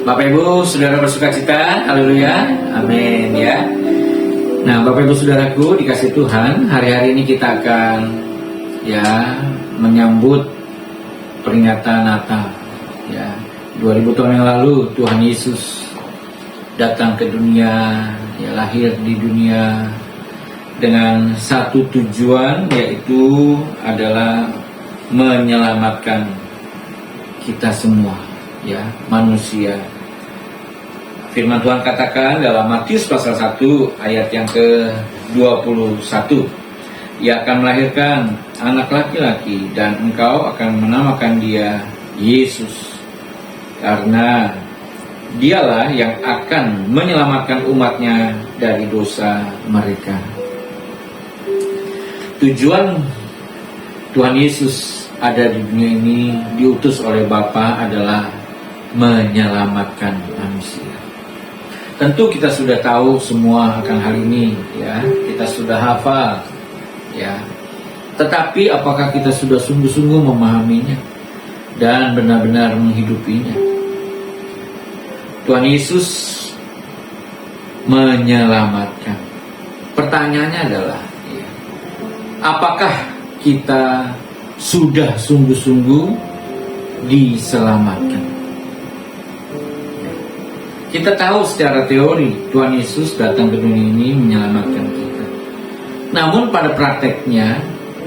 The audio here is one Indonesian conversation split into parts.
Bapak Ibu, saudara bersukacita, haleluya, amin ya. Nah, Bapak Ibu saudaraku dikasih Tuhan, hari-hari ini kita akan menyambut peringatan Natal. Ya, 2000 tahun yang lalu Tuhan Yesus datang ke dunia, lahir di dunia dengan satu tujuan, yaitu adalah menyelamatkan kita semua, manusia. Firman Tuhan katakan dalam Matius pasal 1 ayat yang ke-21, Ia akan melahirkan anak laki-laki dan engkau akan menamakan dia Yesus, karena dialah yang akan menyelamatkan umatnya dari dosa mereka. Tujuan Tuhan Yesus ada di dunia ini, diutus oleh Bapa, adalah menyelamatkan manusia. Tentu kita sudah tahu semua akan hal ini, kita sudah hafal, Tetapi apakah kita sudah sungguh-sungguh memahaminya dan benar-benar menghidupinya? Tuhan Yesus menyelamatkan. Pertanyaannya adalah, apakah kita sudah sungguh-sungguh diselamatkan? Kita tahu secara teori Tuhan Yesus datang ke dunia ini menyelamatkan kita. Namun pada prakteknya,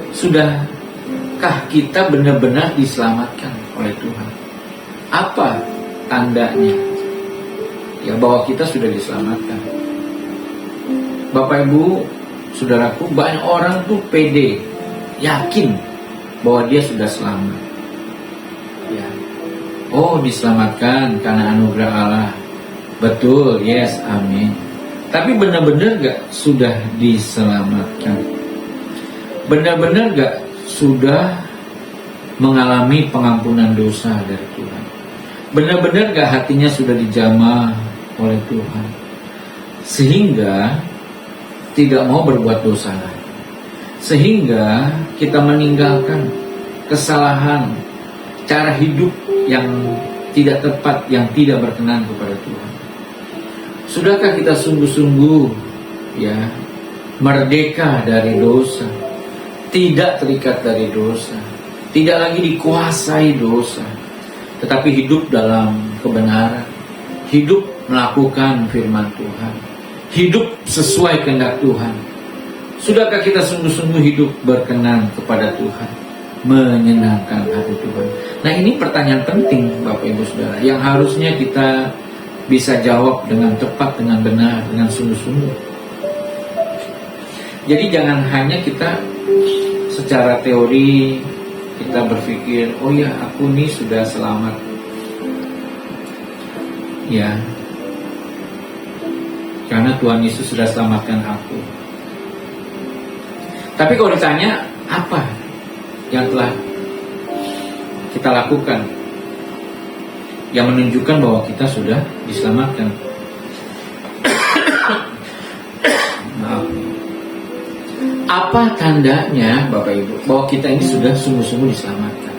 sudahkah kita benar-benar diselamatkan oleh Tuhan? Apa tandanya bahwa kita sudah diselamatkan? Bapak Ibu, saudaraku, banyak orang tuh pede, yakin bahwa dia sudah selamat. Oh, diselamatkan karena anugerah Allah. Betul, yes, amin. Tapi benar-benar gak sudah diselamatkan? Benar-benar gak sudah mengalami pengampunan dosa dari Tuhan? Benar-benar gak hatinya sudah dijamah oleh Tuhan, sehingga tidak mau berbuat dosa lagi, sehingga kita meninggalkan kesalahan, cara hidup yang tidak tepat, yang tidak berkenan kepada Tuhan? Sudahkah kita sungguh-sungguh merdeka dari dosa, tidak terikat dari dosa, tidak lagi dikuasai dosa, tetapi hidup dalam kebenaran, hidup melakukan firman Tuhan, hidup sesuai kehendak Tuhan? Sudahkah kita sungguh-sungguh hidup berkenan kepada Tuhan, menyenangkan hati Tuhan? Nah, ini pertanyaan penting Bapak Ibu Saudara, yang harusnya kita bisa jawab dengan tepat, dengan benar, dengan sungguh-sungguh. Jadi jangan hanya kita secara teori kita berpikir, oh ya, aku nih sudah selamat, karena Tuhan Yesus sudah selamatkan aku. Tapi kalau ditanya, apa yang telah kita lakukan yang menunjukkan bahwa kita sudah diselamatkan? Maaf. Apa tandanya Bapak Ibu bahwa kita ini sudah sungguh-sungguh diselamatkan?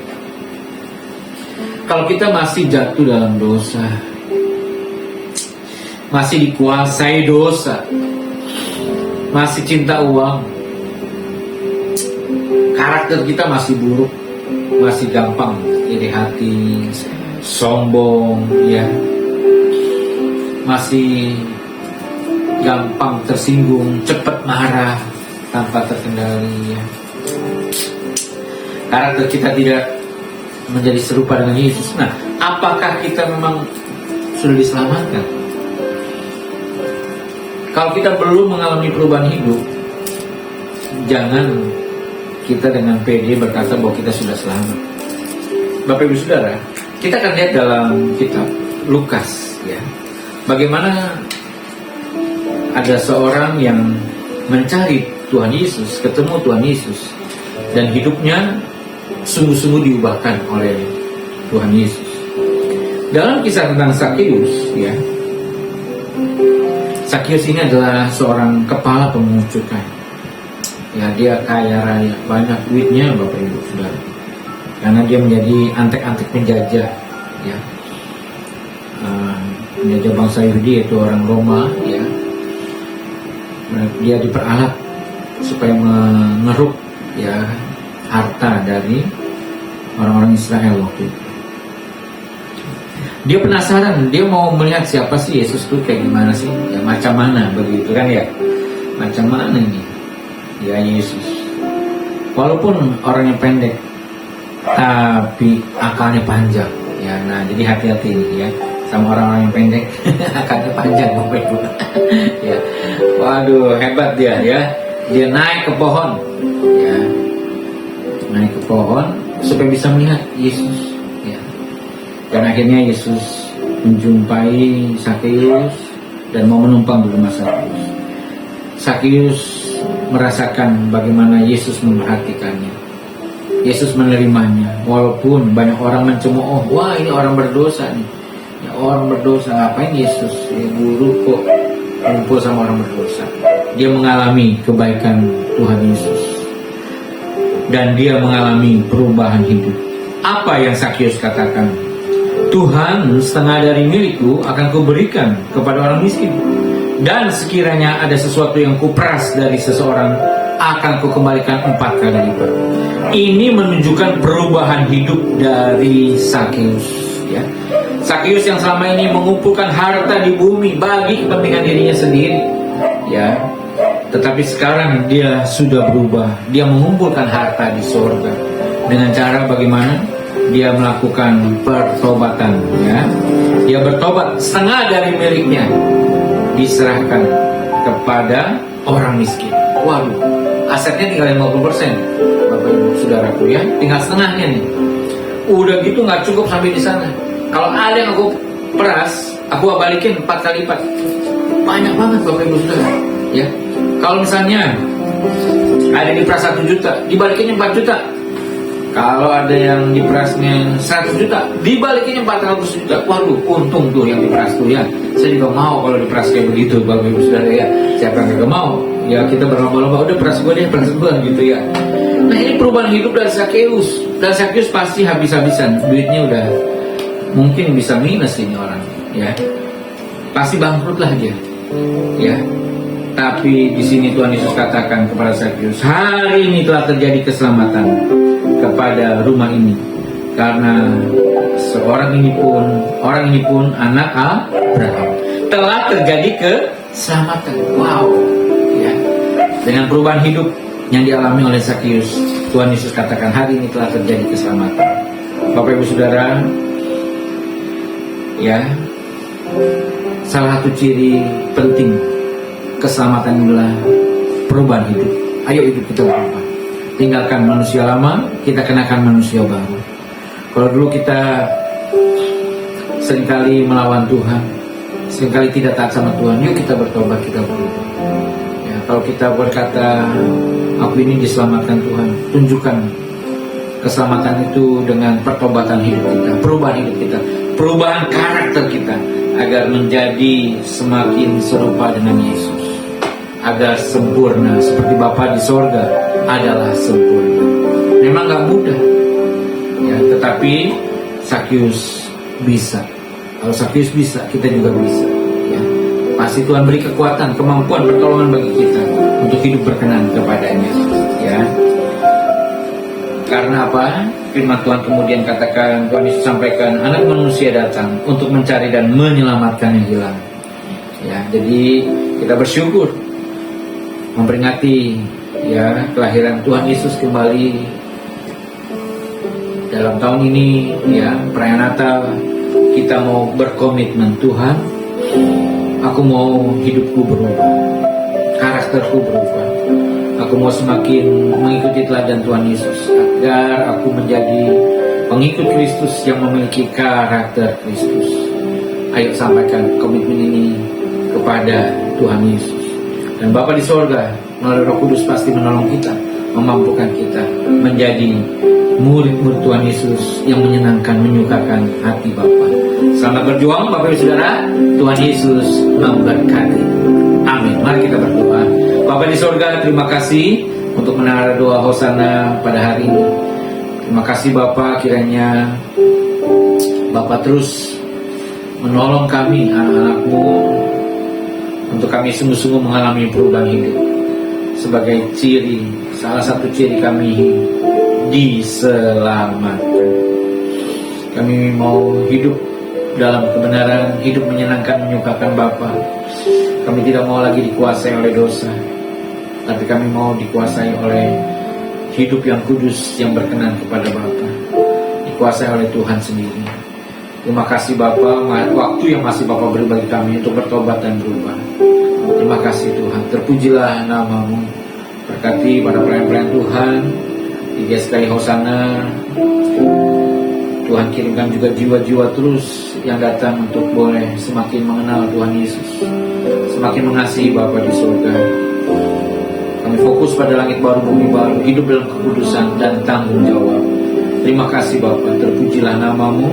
Kalau kita masih jatuh dalam dosa, masih dikuasai dosa, masih cinta uang, karakter kita masih buruk, masih gampang iri hati, sombong, masih gampang tersinggung, cepat marah tanpa terkendali, karakter kita tidak menjadi serupa dengan Yesus. Nah, apakah kita memang sudah diselamatkan? Kalau kita belum mengalami perubahan hidup, jangan kita dengan pede berkata bahwa kita sudah selamat. Bapak Ibu Saudara, kita akan lihat dalam kitab Lukas, bagaimana ada seorang yang mencari Tuhan Yesus, ketemu Tuhan Yesus, dan hidupnya sungguh-sungguh diubahkan oleh Tuhan Yesus. Dalam kisah tentang Sakeus, Sakeus ini adalah seorang kepala pemungut cukai. Dia kaya raya, banyak duitnya Bapak Ibu Saudara, karena dia menjadi antek-antek penjajah, penjajah bangsa Yahudi, yaitu orang Roma, ya. Dia diperalat supaya mengeruk, ya, harta dari orang-orang Israel waktu itu. Dia penasaran, dia mau melihat siapa sih Yesus itu, kayak gimana sih, ya, macam mana begitu kan ya, macam mana ini ya Yesus. Walaupun orangnya pendek, tapi akalnya panjang, ya. Nah, jadi hati-hati nih ya sama orang-orang yang pendek, akalnya panjang Bapak Ibu. Ya, waduh, hebat dia ya. Dia naik ke pohon, ya, naik ke pohon supaya bisa melihat Yesus. Dan akhirnya Yesus menjumpai Sakeus dan mau menumpang di rumah Sakeus. Sakeus merasakan bagaimana Yesus memperhatikannya. Yesus menerimanya, walaupun banyak orang mencemooh, wah ini orang berdosa nih, ya, orang berdosa, ngapain Yesus, ya, guru kok kumpul sama orang berdosa. Dia mengalami kebaikan Tuhan Yesus, dan dia mengalami perubahan hidup. Apa yang Sakeus katakan? Tuhan, setengah dari milikku akan kuberikan kepada orang miskin, dan sekiranya ada sesuatu yang kuperas dari seseorang, akan kukembalikan 4 kali lipat. Ini menunjukkan perubahan hidup dari Sakeus, ya. Sakeus yang selama ini mengumpulkan harta di bumi bagi kepentingan dirinya sendiri, ya. Tetapi sekarang dia sudah berubah. Dia mengumpulkan harta di surga dengan cara bagaimana? Dia melakukan pertobatan, ya. Dia bertobat, setengah dari miliknya diserahkan kepada orang miskin. Waduh, asetnya tinggal 50%, Bapak Ibu Saudaraku, ya. Tinggal setengahnya nih. Udah gitu nggak cukup sampai di sana. Kalau ada yang aku peras, aku balikin 4 kali lipat. Banyak banget Bapak Ibu Saudara, ya. Kalau misalnya ada yang diperas 1 juta, dibalikinnya 4 juta. Kalau ada yang diperasnya 100 juta, dibalikinnya 400 juta. Waduh, untung tuh yang diperas tuh, ya. Saya juga mau kalau diperas kayak begitu, Bapak Ibu Saudara, ya. Siapa yang gak mau? Ya kita berlomba-lomba, udah peras gue deh, peras gue gitu, ya. Nah, ini perubahan hidup dari Sakeus. Dan Sakeus pasti habis-habisan, duitnya udah mungkin bisa minus ini orang, ya. Pasti bangkrut lah dia, ya. Tapi di sini Tuhan Yesus katakan kepada Sakeus, hari ini telah terjadi keselamatan kepada rumah ini, karena orang ini pun anak Abraham. Telah terjadi keselamatan. Wow, ya. Dengan perubahan hidup yang dialami oleh Sakeus, Tuhan Yesus katakan hari ini telah terjadi keselamatan. Bapak Ibu Saudara, ya, salah satu ciri penting keselamatan adalah perubahan hidup. Ayo hidup kita berubah. Tinggalkan manusia lama, kita kenakan manusia baru. Kalau dulu kita seringkali melawan Tuhan, seringkali tidak taat sama Tuhan, yuk kita bertobat, kita berubah. Ya, kalau kita berkata, aku ini diselamatkan Tuhan, tunjukkan keselamatan itu dengan pertobatan hidup kita, perubahan hidup kita, perubahan karakter kita, agar menjadi semakin serupa dengan Yesus, agar sempurna seperti Bapa di sorga adalah sempurna. Memang gak mudah, ya, tetapi Sakeus bisa. Kalau Sakeus bisa, kita juga bisa, ya. Pasti Tuhan beri kekuatan, kemampuan, pertolongan bagi kita untuk hidup berkenan kepadanya, ya. Karena apa? Firman Tuhan kemudian katakan, Tuhan Yesus sampaikan, anak manusia datang untuk mencari dan menyelamatkan yang hilang, ya. Jadi kita bersyukur memperingati, ya, kelahiran Tuhan Yesus kembali dalam tahun ini, ya, perayaan Natal. Kita mau berkomitmen, Tuhan, aku mau hidupku berubah, karakterku berubah, aku mau semakin mengikuti teladan Tuhan Yesus, agar aku menjadi pengikut Kristus yang memiliki karakter Kristus. Ayo sampaikan komitmen ini kepada Tuhan Yesus. Dan Bapa di sorga melalui Roh Kudus pasti menolong kita, memampukan kita menjadi murid-murid Tuhan Yesus yang menyenangkan, menyukakan hati Bapa. Selamat berjuang Bapak Ibu Saudara. Tuhan Yesus memberkati. Amin. Mari kita berdoa. Bapa di sorga, terima kasih untuk mendengar doa Hosana pada hari ini. Terima kasih Bapa, kiranya Bapa terus menolong kami, anak-anak-Mu, untuk kami sungguh-sungguh mengalami perubahan hidup. Sebagai ciri, salah satu ciri kami diselamatkan. Kami mau hidup dalam kebenaran, hidup menyenangkan, menyukakan Bapa. Kami tidak mau lagi dikuasai oleh dosa, tapi kami mau dikuasai oleh hidup yang kudus, yang berkenan kepada Bapa, dikuasai oleh Tuhan sendiri. Terima kasih Bapa, waktu yang masih Bapa beri bagi kami untuk bertobat dan berubah. Terima kasih Tuhan, terpujilah nama-Mu. Berkati pada pelayan-pelayan Tuhan, 3 sekali Hosana. Tuhan kirimkan juga jiwa-jiwa terus yang datang untuk boleh semakin mengenal Tuhan Yesus, semakin mengasihi Bapa di surga. Kami fokus pada langit baru, bumi baru, hidup dalam kekudusan dan tanggung jawab. Terima kasih Bapa, terpujilah nama-Mu.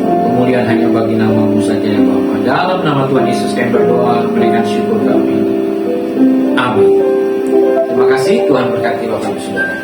Kemuliaan hanya bagi nama-Mu saja ya Bapa. Dalam nama Tuhan Yesus kami berdoa, berikan syukur kami. Amin. Terima kasih, Tuhan berkati Bapak Ibu Saudara.